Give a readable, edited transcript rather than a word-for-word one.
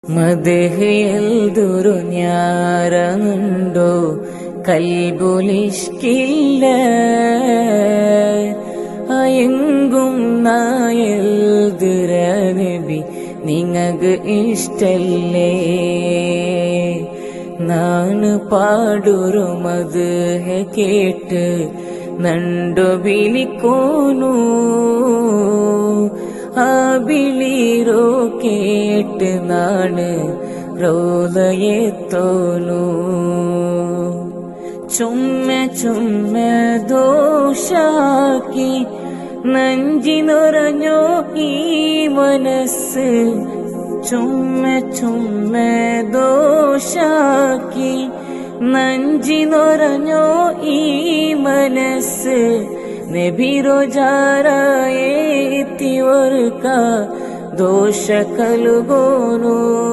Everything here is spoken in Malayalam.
മദ്ഹ് എൽദുറുഞ്ഞാരനുണ്ടോ കൽബുലിഷ്കില്ല അയങ്കും നായെൽദുര നബി നിങ്ങക്ക് ഇഷ്ടല്ലേ നാണ് പാടുരു മദ്ഹ് കേട്ട് നണ്ടു ബിലിക്കോനു ആ ബിളിരോ കേട്ട് നാണ് റോളയെത്തോനു ചുമ്മ ചുമ്മ ദോഷാക്കി നഞ്ചിനുറഞ്ഞോ ഈ മനസ്സ് ചുമ്മ ചുമ്മ ദോഷാക്കി നഞ്ചിനുറഞ്ഞോ ഈ മനസ്സ് നബി രോജാറായേ തിവർക ദോഷ കലുഗോനു